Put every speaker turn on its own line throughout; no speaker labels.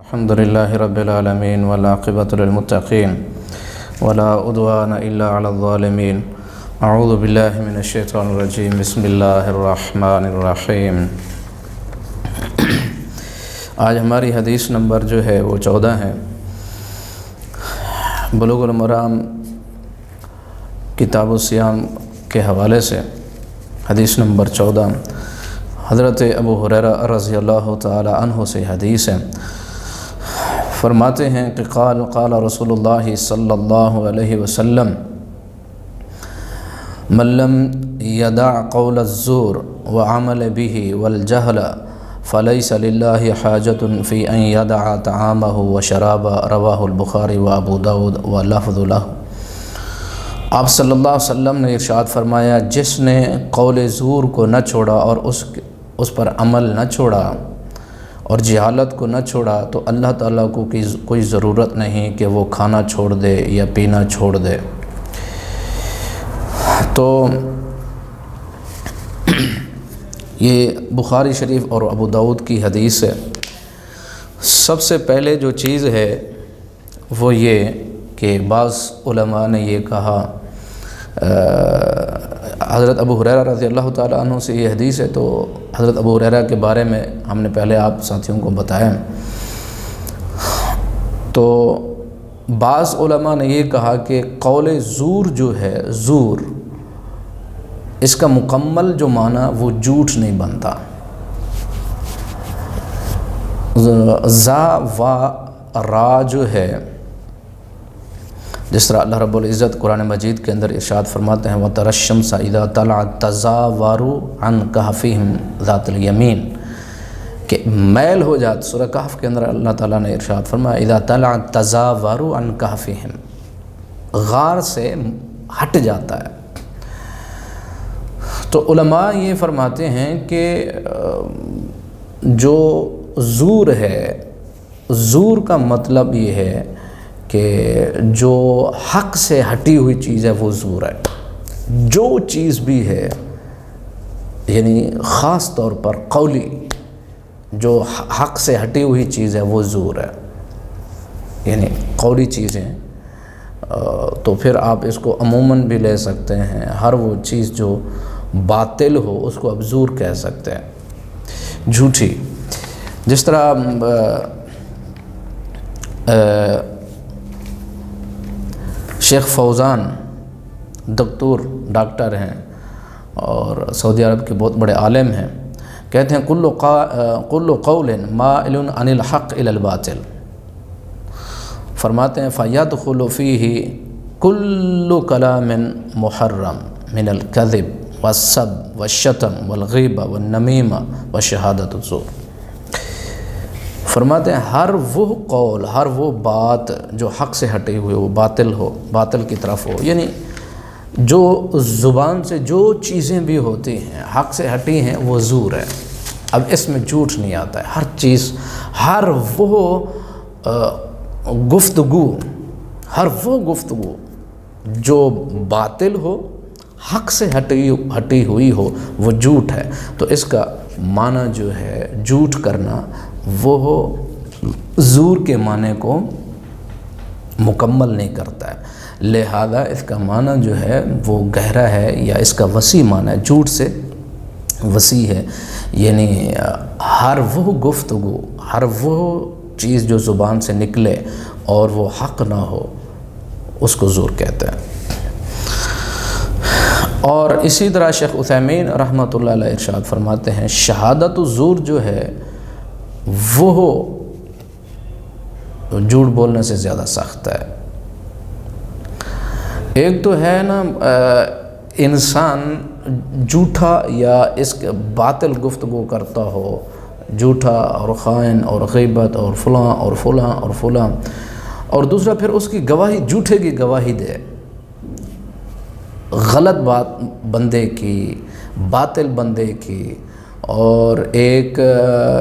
الحمد لله رب العالمين والعاقبة للمتقين ولا عدوان إلا على الظالمين. اعوذ باللہ من الشیطان الرجیم. بسم اللہ الرحمن الرحیم. آج ہماری حدیث نمبر جو ہے وہ 14 ہے. بلوغ المرام کتاب الصیام کے حوالے سے حدیث نمبر 14 حضرت ابو ہریرہ رضی اللہ تعالی عنہ سے حدیث ہے. فرماتے ہیں کہ قال رسول اللہ صلی اللہ علیہ وسلم من لم يدع قول الزور وعمل به والجهل فليس لله حاجة في أن يدع طعامه وشرابه. رواه البخاری و ابو داود واللفظ له. آپ صلی اللہ علیہ وسلم نے ارشاد فرمایا، جس نے قول زور کو نہ چھوڑا اور اس پر عمل نہ چھوڑا اور جہالت کو نہ چھوڑا تو اللہ تعالیٰ کو کوئی ضرورت نہیں کہ وہ کھانا چھوڑ دے یا پینا چھوڑ دے. تو یہ بخاری شریف اور ابو داود کی حدیث ہے. سب سے پہلے جو چیز ہے وہ یہ کہ بعض علماء نے یہ کہا، حضرت ابو ہریرہ رضی اللہ تعالیٰ عنہ سے یہ حدیث ہے. تو حضرت ابو ہریرہ کے بارے میں ہم نے پہلے آپ ساتھیوں کو بتایا. تو بعض علماء نے یہ کہا کہ قول زور جو ہے، زور اس کا مکمل جو معنی وہ جھوٹ نہیں بنتا. زا و را جو ہے، جس طرح اللہ رب العزت قرآن مجید کے اندر ارشاد فرماتے ہیں وَتَرَى الشَّمْسَ إِذَا طَلَعَتْ تَزَاوَرُ عَنْ كَهْفِهِمْ ذَاتِ الْيَمِينِ، کہ میل ہو جاتا. سورہ کہف کے اندر اللہ تعالیٰ نے ارشاد فرمایا اِذَا طَلَعَتْ تَزَاوَرُ عَنْ كَهْفِهِمْ، غار سے ہٹ جاتا ہے. تو علماء یہ فرماتے ہیں کہ جو زور ہے، زور کا مطلب یہ ہے کہ جو حق سے ہٹی ہوئی چیز ہے وہ زور ہے. جو چیز بھی ہے، یعنی خاص طور پر قولی جو حق سے ہٹی ہوئی چیز ہے وہ زور ہے، یعنی قولی چیزیں. تو پھر آپ اس کو عموماً بھی لے سکتے ہیں. ہر وہ چیز جو باطل ہو اس کو اب زور کہہ سکتے ہیں، جھوٹی. جس طرح شیخ فوزان ڈاکٹر ہیں اور سعودی عرب کے بہت بڑے عالم ہیں، کہتے ہیں کل قول مائل عن الحق الى الباطل. فرماتے ہیں فَيَدْخُلُ فِيهِ كُلُّ كَلَامٍ مُحَرَّمٍ مِنَ الْكَذِبِ وَالسَّبِّ وَالشَّتْمِ وَالْغِیبَةِ وَالنَّمِیمَةِ وَشَہَادَةِ الزُّورِ. فرماتے ہیں ہر وہ قول، ہر وہ بات جو حق سے ہٹی ہوئی ہو، باطل ہو، باطل کی طرف ہو، یعنی جو زبان سے جو چیزیں بھی ہوتی ہیں حق سے ہٹی ہیں وہ زور ہے. اب اس میں جھوٹ نہیں آتا ہے. ہر چیز، ہر وہ گفتگو جو باطل ہو، حق سے ہٹی ہوئی ہو وہ جھوٹ ہے. تو اس کا معنی جو ہے جھوٹ کرنا، وہ زور کے معنی کو مکمل نہیں کرتا ہے. لہذا اس کا معنی جو ہے وہ گہرا ہے، یا اس کا وسیع معنی ہے، جھوٹ سے وسیع ہے. یعنی ہر وہ گفتگو، ہر وہ چیز جو زبان سے نکلے اور وہ حق نہ ہو اس کو زور کہتے ہیں. اور اسی طرح شیخ عثیمین رحمۃ اللہ علیہ ارشاد فرماتے ہیں شہادت الزور جو ہے وہ جھوٹ بولنے سے زیادہ سخت ہے. ایک تو ہے نا انسان جھوٹا یا اس کے باطل گفتگو کرتا ہو، جھوٹا اور خائن اور غیبت اور فلاں اور فلاں اور فلاں، اور دوسرا پھر اس کی گواہی، جھوٹے کی گواہی دے، غلط بات بندے کی، باطل بندے کی، اور ایک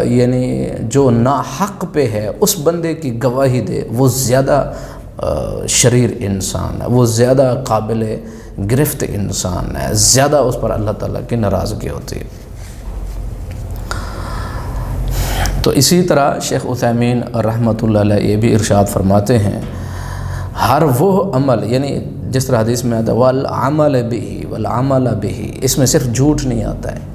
یعنی جو ناحق پہ ہے اس بندے کی گواہی دے. وہ زیادہ شریر انسان ہے، وہ زیادہ قابل گرفت انسان ہے، زیادہ اس پر اللہ تعالیٰ کی ناراضگی ہوتی ہے. تو اسی طرح شیخ عثیمین رحمۃ اللہ علیہ یہ بھی ارشاد فرماتے ہیں ہر وہ عمل، یعنی جس طرح حدیث میں آتا ہے والعمل بہ والعمل بہ، اس میں صرف جھوٹ نہیں آتا ہے،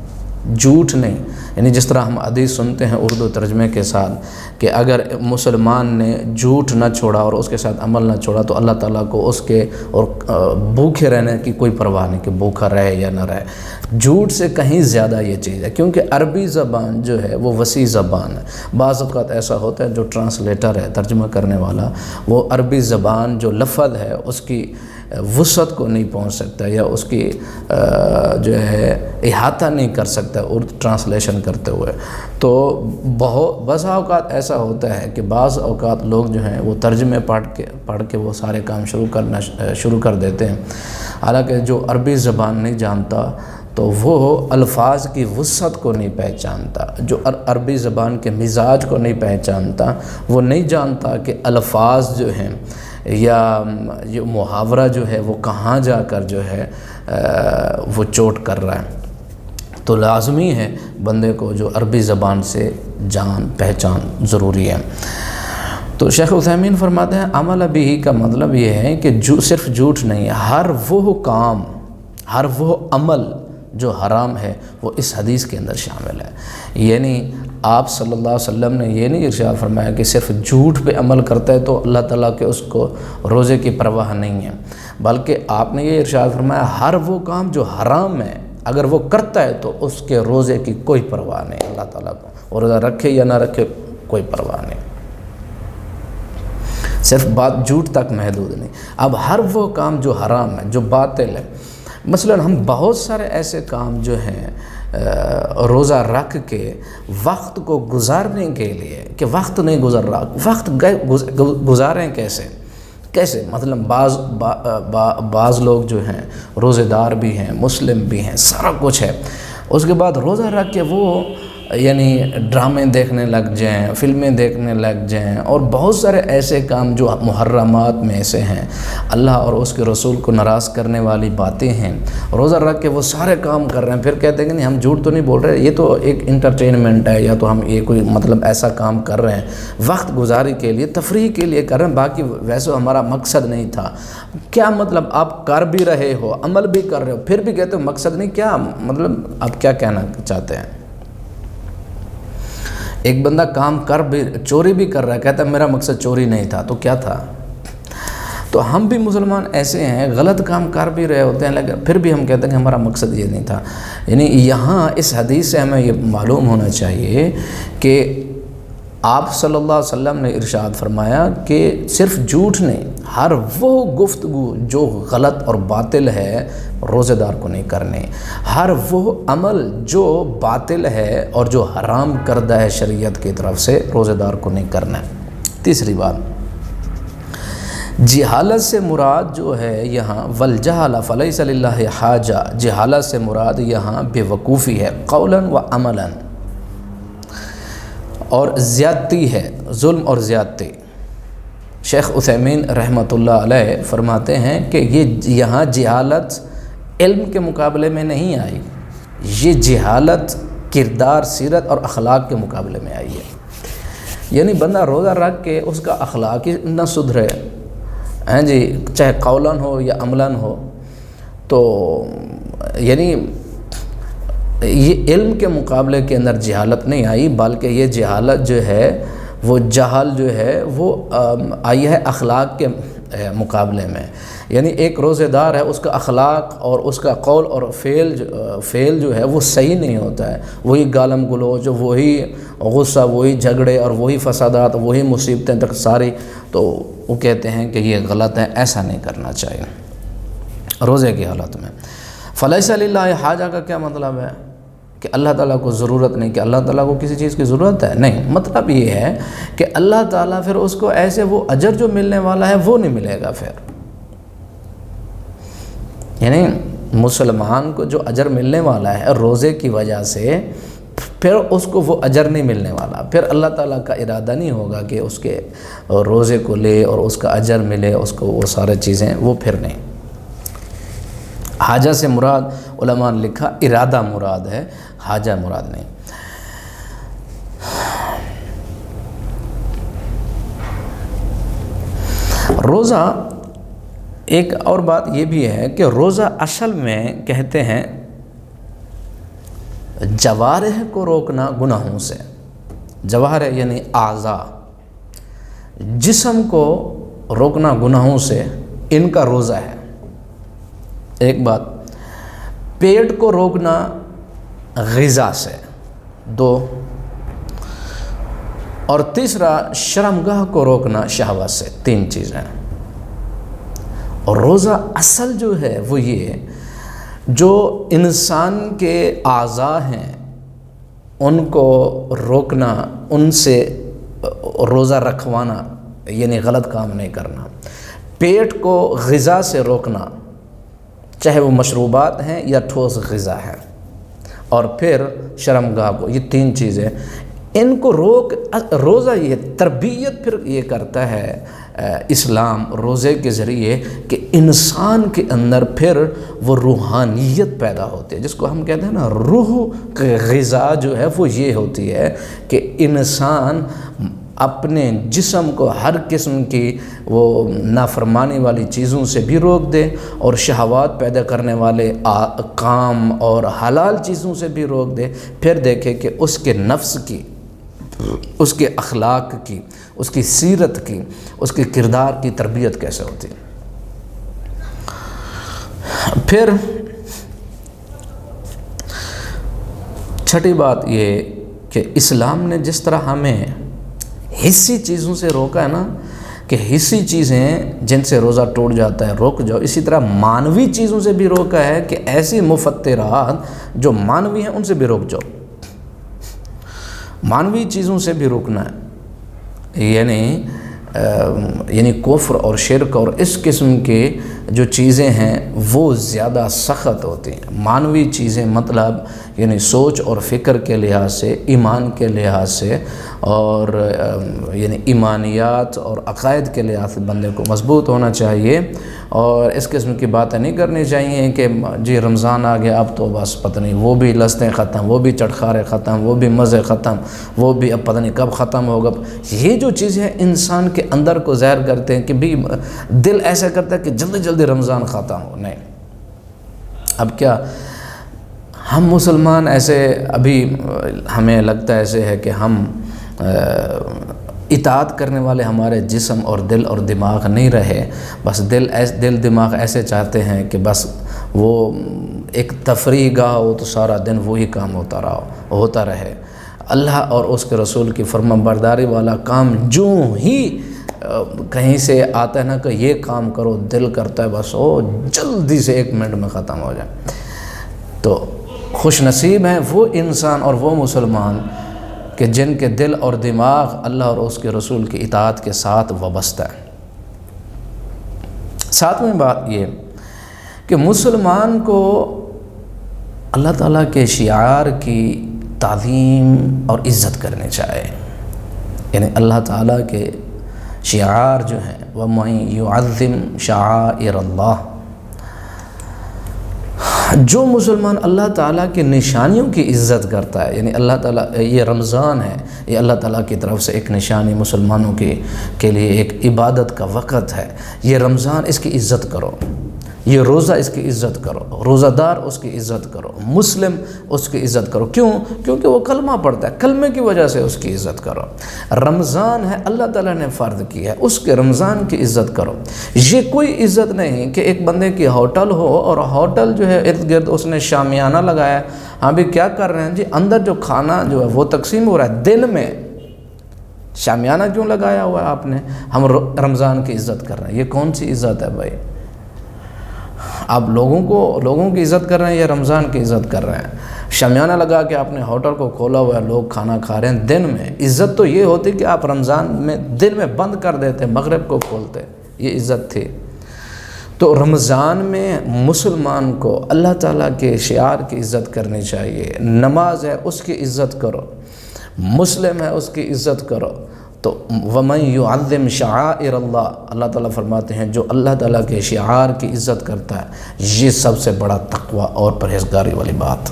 جھوٹ نہیں، یعنی جس طرح ہم حدیث سنتے ہیں اردو ترجمے کے ساتھ کہ اگر مسلمان نے جھوٹ نہ چھوڑا اور اس کے ساتھ عمل نہ چھوڑا تو اللہ تعالیٰ کو اس کے اور بھوکے رہنے کی کوئی پرواہ نہیں کہ بھوکا رہے یا نہ رہے۔ جھوٹ سے کہیں زیادہ یہ چیز ہے، کیونکہ عربی زبان جو ہے وہ وسیع زبان ہے۔ بعض اوقات ایسا ہوتا ہے جو ٹرانسلیٹر ہے، ترجمہ کرنے والا، وہ عربی زبان جو لفظ ہے اس کی وسعت کو نہیں پہنچ سکتا یا اس کی جو ہے احاطہ نہیں کر سکتا اردو ٹرانسلیشن کرتے ہوئے۔ تو بہت اوقات ایسا ہوتا ہے کہ بعض اوقات لوگ جو ہیں وہ ترجمے پڑھ کے وہ سارے کام شروع کر دیتے ہیں، حالانکہ جو عربی زبان نہیں جانتا تو وہ الفاظ کی وسعت کو نہیں پہچانتا، جو عربی زبان کے مزاج کو نہیں پہچانتا، وہ نہیں جانتا کہ الفاظ جو ہیں یا یہ محاورہ جو ہے وہ کہاں جا کر جو ہے وہ چوٹ کر رہا ہے۔ تو لازمی ہے بندے کو جو عربی زبان سے جان پہچان ضروری ہے۔ تو شیخ عثیمین فرماتے ہیں عمل بہ کا مطلب یہ ہے کہ صرف جھوٹ نہیں ہے، ہر وہ کام، ہر وہ عمل جو حرام ہے وہ اس حدیث کے اندر شامل ہے۔ یعنی آپ صلی اللہ علیہ وسلم نے یہ نہیں ارشاد فرمایا کہ صرف جھوٹ پہ عمل کرتا ہے تو اللہ تعالیٰ کے اس کو روزے کی پرواہ نہیں ہے، بلکہ آپ نے یہ ارشاد فرمایا ہر وہ کام جو حرام ہے اگر وہ کرتا ہے تو اس کے روزے کی کوئی پرواہ نہیں اللہ تعالیٰ کو، اور روزہ رکھے یا نہ رکھے کوئی پرواہ نہیں۔ صرف بات جھوٹ تک محدود نہیں، اب ہر وہ کام جو حرام ہے، جو باطل ہے، مثلا ہم بہت سارے ایسے کام جو ہیں روزہ رکھ کے وقت کو گزارنے کے لیے کہ وقت نہیں گزر رہا، وقت گزاریں کیسے مثلا بعض لوگ جو ہیں روزے دار بھی ہیں، مسلم بھی ہیں، سارا کچھ ہے، اس کے بعد روزہ رکھ کے وہ یعنی ڈرامے دیکھنے لگ جائیں، فلمیں دیکھنے لگ جائیں، اور بہت سارے ایسے کام جو محرمات میں سے ہیں، اللہ اور اس کے رسول کو ناراض کرنے والی باتیں ہیں، روزہ رکھ کے وہ سارے کام کر رہے ہیں، پھر کہتے ہیں کہ نہیں ہم جھوٹ تو نہیں بول رہے، یہ تو ایک انٹرٹینمنٹ ہے، یا تو ہم یہ کوئی مطلب ایسا کام کر رہے ہیں وقت گزاری کے لیے، تفریح کے لیے کر رہے ہیں، باقی ویسے ہمارا مقصد نہیں تھا۔ کیا مطلب آپ کر بھی رہے ہو، عمل بھی کر رہے ہو، پھر بھی کہتے ہو مقصد نہیں، کیا مطلب آپ کیا کہنا چاہتے ہیں؟ ایک بندہ کام چوری بھی کر رہا ہے، کہتا ہے میرا مقصد چوری نہیں تھا، تو کیا تھا؟ تو ہم بھی مسلمان ایسے ہیں، غلط کام کر بھی رہے ہوتے ہیں لیکن پھر بھی ہم کہتے ہیں کہ ہمارا مقصد یہ نہیں تھا۔ یعنی یہاں اس حدیث سے ہمیں یہ معلوم ہونا چاہیے کہ آپ صلی اللہ علیہ وسلم نے ارشاد فرمایا کہ صرف جھوٹ نہیں، ہر وہ گفتگو جو غلط اور باطل ہے روزہ دار کو نہیں کرنے، ہر وہ عمل جو باطل ہے اور جو حرام کردہ ہے شریعت کی طرف سے روزہ دار کو نہیں کرنا ہے۔ تیسری بات، جہالت سے مراد جو ہے یہاں والجہالہ فلیس للہ حاجہ، جہالت سے مراد یہاں بے وقوفی ہے، قولاً و عملاً، اور زیادتی ہے، ظلم اور زیادتی۔ شیخ عثیمین رحمۃ اللہ علیہ فرماتے ہیں کہ یہاں جہالت علم کے مقابلے میں نہیں آئی، یہ جہالت کردار، سیرت اور اخلاق کے مقابلے میں آئی ہے۔ یعنی بندہ روزہ رکھ کے اس کا اخلاق ہی نہ سدھرے، ہیں جی، چاہے قولاً ہو یا عملاً ہو، تو یعنی یہ علم کے مقابلے کے اندر جہالت نہیں آئی، بلکہ یہ جہالت جو ہے وہ جہل جو ہے وہ آئی ہے اخلاق کے مقابلے میں۔ یعنی ایک روزہ دار ہے، اس کا اخلاق اور اس کا قول اور فعل جو ہے وہ صحیح نہیں ہوتا ہے، وہی گالم گلوچ، وہی غصہ، وہی جھگڑے اور وہی فسادات، وہی مصیبتیں تک ساری، تو وہ کہتے ہیں کہ یہ غلط ہے، ایسا نہیں کرنا چاہیے روزے کی حالت میں۔ فلیس للہ حاجہ کا کیا مطلب ہے؟ کہ اللہ تعالیٰ کو ضرورت نہیں، کہ اللہ تعالیٰ کو کسی چیز کی ضرورت ہے؟ نہیں، مطلب یہ ہے کہ اللہ تعالیٰ پھر اس کو ایسے وہ اجر جو ملنے والا ہے وہ نہیں ملے گا پھر، یعنی مسلمان کو جو اجر ملنے والا ہے روزے کی وجہ سے، پھر اس کو وہ اجر نہیں ملنے والا، پھر اللہ تعالیٰ کا ارادہ نہیں ہوگا کہ اس کے روزے کو لے اور اس کا اجر ملے، اس کو وہ سارے چیزیں، وہ پھر نہیں۔ حاجہ سے مراد علماء نے لکھا ارادہ مراد ہے، حاجہ مراد نہیں۔ روزہ ایک اور بات یہ بھی ہے کہ روزہ اصل میں کہتے ہیں جوارح کو روکنا گناہوں سے. جوارح یعنی اعضاء، جسم کو روکنا گناہوں سے، ان کا روزہ ہے. ایک بات، پیٹ کو روکنا غذا سے، 2، اور تیسرا شرمگاہ کو روکنا شہوت سے، 3 چیزیں. اور روزہ اصل جو ہے وہ یہ جو انسان کے اعضاء ہیں ان کو روکنا، ان سے روزہ رکھوانا، یعنی غلط کام نہیں کرنا. پیٹ کو غذا سے روکنا، چاہے وہ مشروبات ہیں یا ٹھوس غذا ہے. اور پھر شرمگاہ کو، یہ 3 چیزیں ان کو روزہ یہ تربیت پھر یہ کرتا ہے اسلام روزے کے ذریعے کہ انسان کے اندر پھر وہ روحانیت پیدا ہوتی ہے، جس کو ہم کہتے ہیں نا روح کی غذا جو ہے وہ یہ ہوتی ہے کہ انسان اپنے جسم کو ہر قسم کی وہ نافرمانی والی چیزوں سے بھی روک دے اور شہوات پیدا کرنے والے کام اور حلال چیزوں سے بھی روک دے. پھر دیکھے کہ اس کے نفس کی، اس کے اخلاق کی، اس کی سیرت کی، اس کے کردار کی تربیت کیسے ہوتی ہے. پھر چھٹی بات یہ کہ اسلام نے جس طرح ہمیں حصی چیزوں سے روکا ہے نا کہ حصی چیزیں جن سے روزہ ٹوٹ جاتا ہے روک جاؤ، اسی طرح مانوی چیزوں سے بھی روکا ہے کہ ایسی مفترات جو مانوی ہیں ان سے بھی روک جاؤ. مانوی چیزوں سے بھی روکنا ہے، یعنی کفر اور شرک اور اس قسم کے جو چیزیں ہیں وہ زیادہ سخت ہوتی ہیں. مانوی چیزیں مطلب یعنی سوچ اور فکر کے لحاظ سے، ایمان کے لحاظ سے، اور یعنی ایمانیات اور عقائد کے لحاظ سے بندے کو مضبوط ہونا چاہیے. اور اس قسم کی باتیں نہیں کرنی چاہیے کہ جی رمضان آ گیا اب تو بس پتہ نہیں وہ بھی لذتیں ختم، وہ بھی چٹخارے ختم، وہ بھی مزے ختم، وہ بھی اب پتہ نہیں کب ختم ہوگا. یہ جو چیزیں انسان کے اندر کو ظاہر کرتے ہیں کہ بھی دل ایسا کرتا ہے کہ جلدی جلدی رمضان ختم ہو. نہیں، اب کیا ہم مسلمان ایسے ابھی ہمیں لگتا ایسے ہے کہ ہم اطاعت کرنے والے ہمارے جسم اور دل اور دماغ نہیں رہے. بس دل دماغ ایسے چاہتے ہیں کہ بس وہ ایک تفریح گاہ ہو تو سارا دن وہی کام ہوتا رہے. اللہ اور اس کے رسول کی فرما برداری والا کام جو ہی کہیں سے آتا ہے نا کہ یہ کام کرو، دل کرتا ہے بس وہ جلدی سے 1 منٹ میں ختم ہو جائے. تو خوش نصیب ہیں وہ انسان اور وہ مسلمان کہ جن کے دل اور دماغ اللہ اور اس کے رسول کی اطاعت کے ساتھ وابستہ ہے. 7ویں بات یہ کہ مسلمان کو اللہ تعالیٰ کے شعار کی تعظیم اور عزت کرنی چاہیے. یعنی اللہ تعالیٰ کے شعار جو ہیں وَمَن يُعَظِّمْ شَعَائِرَ اللَّهِ، جو مسلمان اللہ تعالیٰ کی نشانیوں کی عزت کرتا ہے، یعنی اللہ تعالیٰ، یہ رمضان ہے، یہ اللہ تعالیٰ کی طرف سے ایک نشانی مسلمانوں کے لیے ایک عبادت کا وقت ہے. یہ رمضان اس کی عزت کرو، یہ روزہ اس کی عزت کرو، روزہ دار اس کی عزت کرو، مسلم اس کی عزت کرو. کیوں؟ کیونکہ وہ کلمہ پڑھتا ہے، کلمے کی وجہ سے اس کی عزت کرو. رمضان ہے اللہ تعالیٰ نے فرض کی ہے، اس کے رمضان کی عزت کرو. یہ کوئی عزت نہیں کہ ایک بندے کی ہوٹل ہو اور ہوٹل جو ہے ارد گرد اس نے شامیانہ لگایا. ہاں بھی کیا کر رہے ہیں جی؟ اندر جو کھانا جو ہے وہ تقسیم ہو رہا ہے، دن میں شامیانہ کیوں لگایا ہوا ہے آپ نے؟ ہم رمضان کی عزت کر رہے ہیں. یہ کون سی عزت ہے بھائی؟ آپ لوگوں کی عزت کر رہے ہیں یا رمضان کی عزت کر رہے ہیں؟ شامیانہ لگا کے آپ نے ہوٹل کو کھولا ہوا ہے، لوگ کھانا کھا رہے ہیں دن میں. عزت تو یہ ہوتی کہ آپ رمضان میں دن میں بند کر دیتے، مغرب کو کھولتے، یہ عزت تھی. تو رمضان میں مسلمان کو اللہ تعالیٰ کے شعار کی عزت کرنی چاہیے. نماز ہے اس کی عزت کرو، مسلم ہے اس کی عزت کرو. تو وَمَن يُعَظِّمْ شَعَائِرَ اللَّهِ، اللہ تعالیٰ فرماتے ہیں جو اللہ تعالیٰ کے شعار کی عزت کرتا ہے یہ سب سے بڑا تقوی اور پرہیزگاری والی بات.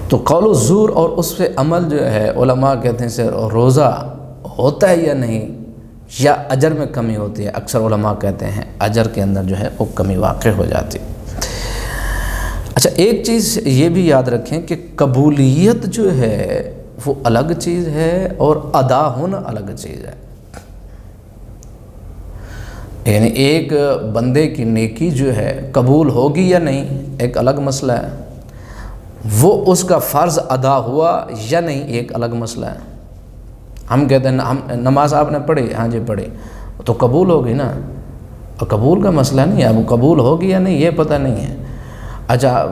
تو قول الزور اور اس پہ عمل جو ہے علماء کہتے ہیں روزہ ہوتا ہے یا نہیں، یا اجر میں کمی ہوتی ہے، اکثر علماء کہتے ہیں اجر کے اندر جو ہے وہ کمی واقع ہو جاتی ہے۔ اچھا، ایک چیز یہ بھی یاد رکھیں کہ قبولیت جو ہے وہ الگ چیز ہے اور ادا ہونا الگ چیز ہے۔ یعنی ایک بندے کی نیکی جو ہے قبول ہوگی یا نہیں ایک الگ مسئلہ ہے، وہ اس کا فرض ادا ہوا یا نہیں ایک الگ مسئلہ ہے۔ ہم کہتے ہیں ہم نماز آپ نے پڑھی، ہاں جی پڑھی، تو قبول ہوگی نا، اور قبول کا مسئلہ نہیں ہے، اب قبول ہوگی یا نہیں یہ پتہ نہیں ہے۔ اچھا،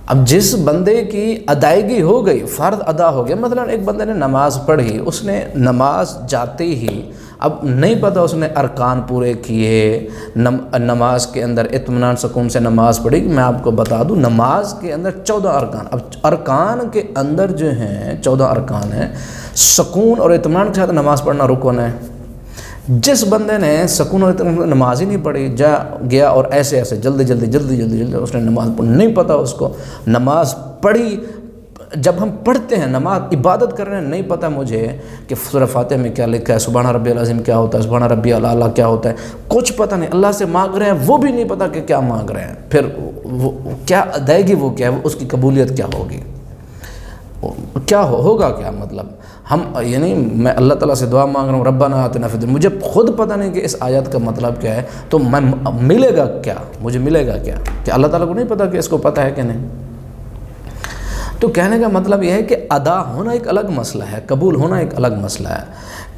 اب جس بندے کی ادائیگی ہو گئی، فرض ادا ہو گیا، مثلا ایک بندے نے نماز پڑھی، اس نے نماز جاتے ہی اب نہیں پتہ اس نے ارکان پورے کیے، نماز کے اندر اطمینان سکون سے نماز پڑھی۔ میں آپ کو بتا دوں نماز کے اندر 14 ارکان، اب ارکان کے اندر جو ہیں 14 ارکان ہیں، سکون اور اطمینان کے ساتھ نماز پڑھنا رکن ہے۔ جس بندے نے سکون اور اطمینان نماز ہی نہیں پڑھی، گیا اور ایسے جلدی اس نے نماز پڑھی، نہیں پتہ اس کو نماز پڑھی۔ جب ہم پڑھتے ہیں نماز عبادت کر رہے ہیں، نہیں پتہ مجھے کہ سورہ فاتحہ میں کیا لکھا ہے، سبحان ربی العظیم کیا ہوتا ہے، سبحان ربی الاعلیٰ کیا ہوتا ہے، کچھ پتہ نہیں، اللہ سے مانگ رہے ہیں وہ بھی نہیں پتہ کہ کیا مانگ رہے ہیں، پھر وہ کیا ادائیگی وہ کیا ہے، اس کی قبولیت کیا ہوگی، کیا ہوگا کیا مطلب۔ ہم یعنی میں اللہ تعالیٰ سے دعا مانگ رہا ہوں ربنا آتنا فی الدنیا، مجھے خود پتہ نہیں کہ اس آیت کا مطلب کیا ہے، تو میں ملے گا کیا، مجھے ملے گا کیا، کہ اللہ تعالیٰ کو نہیں پتہ کہ اس کو پتہ ہے کہ نہیں۔ تو کہنے کا مطلب یہ ہے کہ ادا ہونا ایک الگ مسئلہ ہے، قبول ہونا ایک الگ مسئلہ ہے۔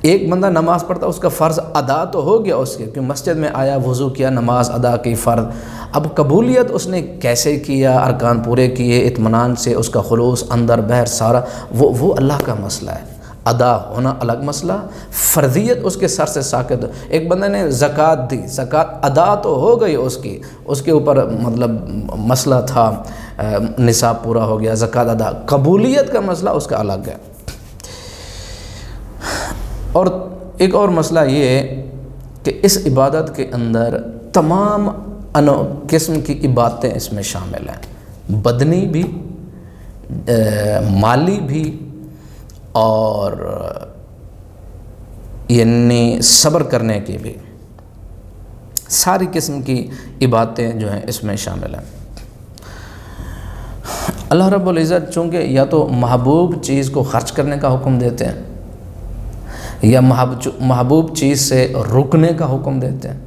ایک بندہ نماز پڑھتا اس کا فرض ادا تو ہو گیا اس کے، کہ مسجد میں آیا، وضو کیا، نماز ادا کی فرض، اب قبولیت اس نے کیسے کیا، ارکان پورے کیے، اطمینان سے اس کا خلوص اندر بہر سارا، وہ اللہ کا مسئلہ ہے۔ ادا ہونا الگ مسئلہ، فرضیت اس کے سر سے ساقط۔ ایک بندے نے زکوٰۃ دی، زکوٰۃ ادا تو ہو گئی اس کے اوپر مطلب مسئلہ تھا، نصاب پورا ہو گیا، زکوٰۃ ادا، قبولیت کا مسئلہ اس کا الگ ہے۔ اور ایک اور مسئلہ یہ ہے کہ اس عبادت کے اندر تمام قسم کی عبادتیں اس میں شامل ہیں، بدنی بھی، مالی بھی، اور یعنی صبر کرنے کی بھی، ساری قسم کی عبادتیں جو ہیں اس میں شامل ہیں۔ اللہ رب العزت چونکہ یا تو محبوب چیز کو خرچ کرنے کا حکم دیتے ہیں، یا محبوب چیز سے رکنے کا حکم دیتے ہیں۔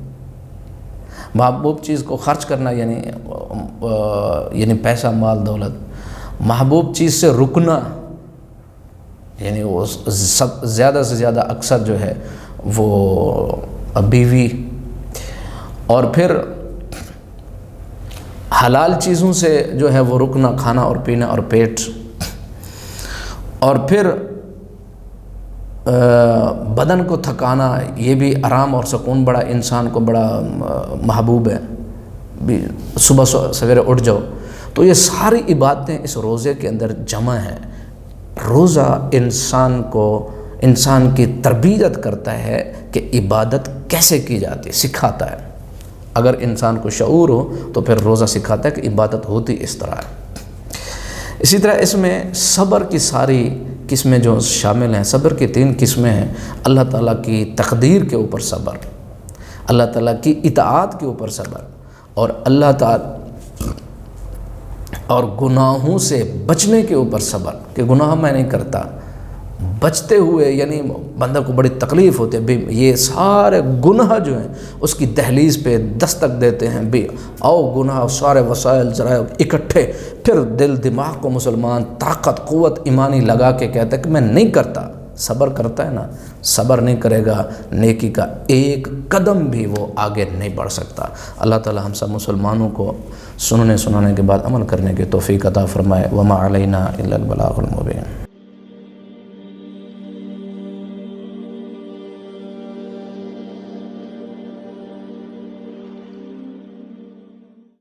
محبوب چیز کو خرچ کرنا یعنی پیسہ مال دولت، محبوب چیز سے رکنا یعنی وہ سب زیادہ سے زیادہ اکثر جو ہے وہ بیوی، اور پھر حلال چیزوں سے جو ہے وہ رکنا، کھانا اور پینا اور پیٹ، اور پھر بدن کو تھکانا، یہ بھی آرام اور سکون بڑا انسان کو بڑا محبوب ہے، صبح سویرے اٹھ جاؤ، تو یہ ساری عبادتیں اس روزے کے اندر جمع ہیں۔ روزہ انسان کی تربیت کرتا ہے کہ عبادت کیسے کی جاتی ہے، سکھاتا ہے۔ اگر انسان کو شعور ہو تو پھر روزہ سکھاتا ہے کہ عبادت ہوتی اس طرح ہے۔ اسی طرح اس میں صبر کی ساری قسمیں جو شامل ہیں، صبر کی 3 قسمیں ہیں، اللہ تعالیٰ کی تقدیر کے اوپر صبر، اللہ تعالیٰ کی اطاعت کے اوپر صبر، اور اللہ تعالیٰ اور گناہوں سے بچنے کے اوپر صبر، کہ گناہ میں نہیں کرتا، بچتے ہوئے یعنی بندہ کو بڑی تکلیف ہوتی ہے، یہ سارے گناہ جو ہیں اس کی دہلیز پہ دستک دیتے ہیں، گناہ سارے وسائل ذرائع اکٹھے، پھر دل دماغ کو مسلمان طاقت قوت ایمانی لگا کے کہتا ہے کہ میں نہیں کرتا، صبر کرتا ہے نا، صبر نہیں کرے گا نیکی کا ایک قدم بھی وہ آگے نہیں بڑھ سکتا۔ اللہ تعالی ہم سب مسلمانوں کو سننے کے بعد عمل کرنے کی توفیق عطا فرمائے۔ وما علینا الا البلاغ المبین۔